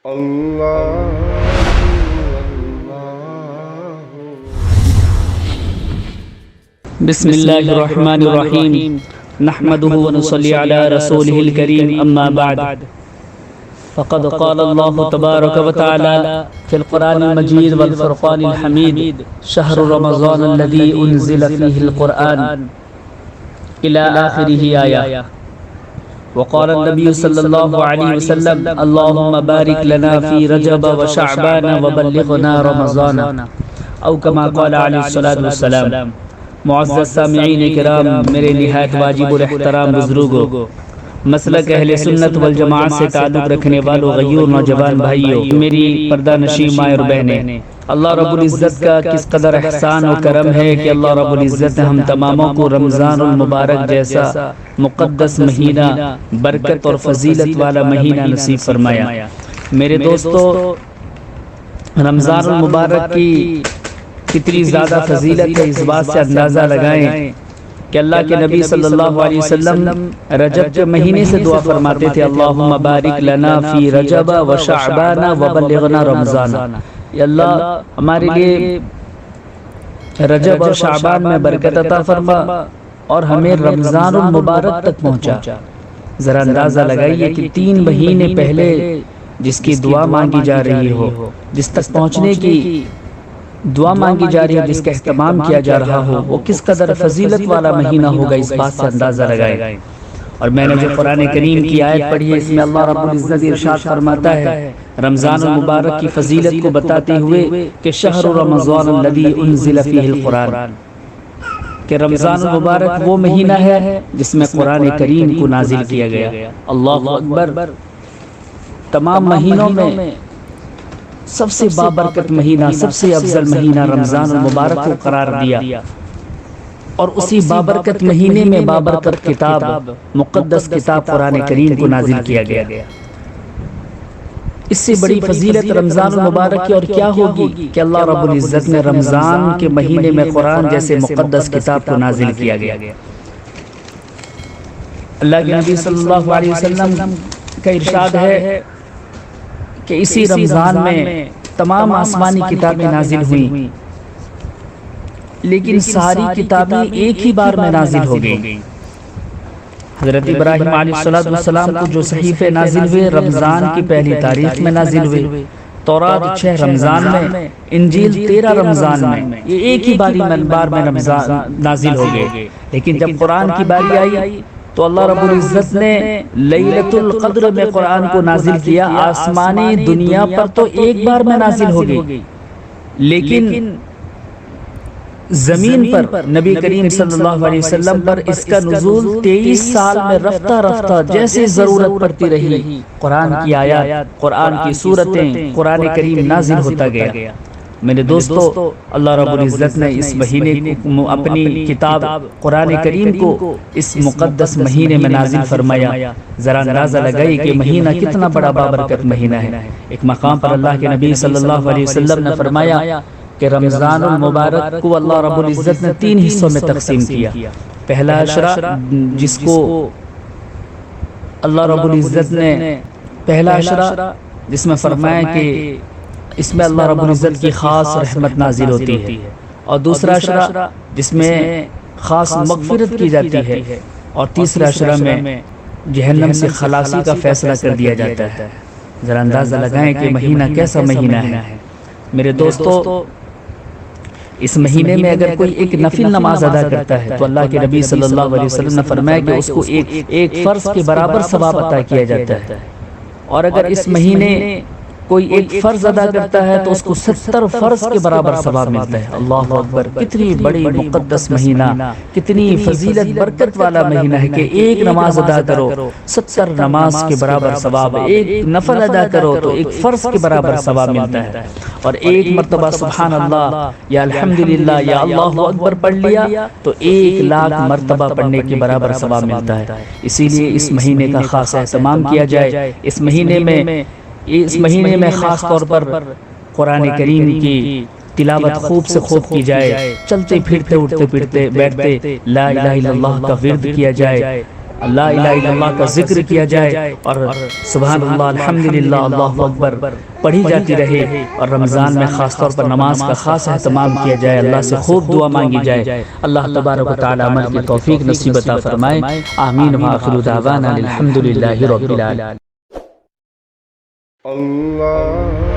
بسم اللہ الرحمن الرحیم نحمده ونصلي على رسوله الكريم اما بعد فقد قال الله تبارك وتعالى في القرآن المجيد والفرقان الحميد شهر رمضان الذي انزل فيه القرآن الى آخره آية. وقال النبي صلى الله عليه وسلم اللهم بارك لنا في رجب وشعبان وبلغنا رمضان او كما قال عليه الصلاة والسلام. معزز سامعین کرام، میرے نہایت واجب الاحترام بزرگوں، مسلک اہل سنت والجماعت سے تعلق رکھنے والوں، غیور نوجوان بھائیوں، میری پردہ نشین ماں اور بہنیں، اللہ رب العزت کا کس قدر احسان و کرم ہے کہ اللہ رب العزت نے ہم تماموں کو رمضان المبارک جیسا مقدس مہینہ، برکت اور فضیلت والا مہینہ نصیب فرمایا۔ میرے دوستو، رمضان المبارک کی کتنی زیادہ فضیلت ہے، اس بات سے اندازہ لگائیں کہ اللہ کے نبی صلی اللہ علیہ وسلم رجب کے مہینے سے دعا فرماتے تھے، اللہم بارک لنا فی رجب و شعبان و بلغنا رمضان۔ یا اللہ، ہمارے لیے رجب اور شعبان میں برکت عطا فرما اور ہمیں رمضان المبارک تک پہنچا۔ ذرا اندازہ لگائیے کہ 3 مہینے پہلے جس کی دعا مانگی جا رہی ہو، جس تک پہنچنے کی دعا مانگی جا رہی ہے، جس کا اہتمام کیا جا رہا ہو، وہ کس قدر فضیلت والا مہینہ ہوگا، اس بات سے اندازہ لگائیں۔ اور میں نے جو قرآن کریم کی آیت پڑھی ہے، اس میں اللہ رب العزت ارشاد فرماتا ہے رمضان المبارک کی فضیلت کو بتاتے ہوئے کہ شہر رمضان الذی انزل فیہ القرآن، کہ رمضان المبارک وہ مہینہ ہے جس میں قرآن کریم کو نازل کیا گیا۔ اللہ اکبر! تمام مہینوں میں سب سے بابرکت مہینہ، سب سے افضل مہینہ رمضان المبارک کو قرار دیا، اور اسی بابرکت مہینے میں بابرکت کتاب، مقدس کتاب قرآن کریم کو نازل کیا گیا۔ اس سے بڑی فضیلت رمضان المبارک کی اور کیا ہوگی کہ اللہ رب العزت نے رمضان کے مہینے میں قرآن جیسے مقدس کتاب کو نازل کیا گیا۔ اللہ کے نبی صلی اللہ علیہ وسلم کا ارشاد ہے کہ اسی رمضان میں تمام آسمانی کتابیں نازل ہوئیں، لیکن ساری کتابیں ایک ہی بار میں نازل ہو گئیں۔ حضرت ابراہیم علیہ السلام کو جو صحیفے نازل ہوئے رمضان کی پہلی تاریخ میں نازل ہوئے، تورات 6 رمضان میں، انجیل 13 رمضان میں، یہ ایک ہی بار میں رمضان نازل ہو گئے۔ لیکن جب قرآن کی باری آئی تو اللہ رب العزت نے لیلۃ القدر میں قرآن کو نازل کیا۔ آسمانی دنیا پر تو ایک بار میں نازل ہو گئی، لیکن زمین پر نبی کریم صلی اللہ علیہ وسلم پر اس کا نزول 23 سال میں رفتہ رفتہ جیسے ضرورت پڑتی رہی، قرآن کی آیات، قرآن کی سورتیں، قرآن کریم نازل ہوتا گیا۔ میرے دوستو، اللہ رب العزت نے اس مہینے کو، اپنی کتاب قرآن کریم کو اس مقدس مہینے میں نازل فرمایا۔ ذرا اندازہ لگائی کہ مہینہ کتنا بڑا بابرکت مہینہ ہے۔ ایک مقام پر اللہ کے نبی صلی اللہ علیہ وسلم نے فرمایا کہ رمضان المبارک کو اللہ رب العزت نے 3 حصوں میں تقسیم کیا۔ پہلا عشرہ، جس کو اللہ رب العزت نے پہلا عشرہ جس میں فرمایا کہ اس میں اللہ رب العزت کی خاص رحمت نازل ہوتی ہے، اور دوسرا عشرہ جس میں خاص مغفرت کی جاتی ہے، اور تیسرا عشرہ میں جہنم سے خلاصی کا فیصلہ کر دیا جاتا ہے۔ ذرا اندازہ لگائیں کہ مہینہ کیسا مہینہ ہے۔ میرے دوستو، اس مہینے میں اگر کوئی ایک نفل نماز ادا کرتا ہے تو اللہ کے نبی صلی اللہ علیہ وسلم نے فرمایا کہ اس کو ایک فرض کے برابر ثواب عطا کیا جاتا ہے، اور اگر اس مہینے کوئی ایک فرض ادا کرتا ہے تو اس کو 70 فرض کے برابر ثواب ملتا ہے۔ اللہ اکبر! کتنی بڑی مقدس مہینہ، کتنی فضیلت برکت والا مہینہ ہے کہ ایک نماز ادا کرو 70 نماز کے برابر ثواب، ایک نفل ادا کرو تو ایک فرض کے برابر ثواب ملتا ہے، اور ایک مرتبہ سبحان اللہ یا الحمدللہ یا اللہ اکبر پڑھ لیا تو 1,00,000 مرتبہ پڑھنے کے برابر ثواب ملتا ہے۔ اسی لیے اس مہینے کا خاص اہتمام کیا جائے۔ اس مہینے میں خاص طور پر قرآن کریم کی تلاوت خوب سے خوب کی جائے، چلتے پھرتے اٹھتے پھرتے بیٹھتے لا الہ الا اللہ کا ورد کیا جائے، لا الہ الا اللہ کا ذکر کیا جائے اور سبحان اللہ الحمدللہ اللہ اکبر پڑھی جاتی رہے، اور رمضان میں خاص طور پر نماز کا خاص اہتمام کیا جائے، اللہ سے خوب دعا مانگی جائے۔ اللہ تبارک و تعالی عمل کی توفیق نصیب عطا فرمائے، آمین وآخر دعوانا الحمدللہ رب العالمین۔ اللہ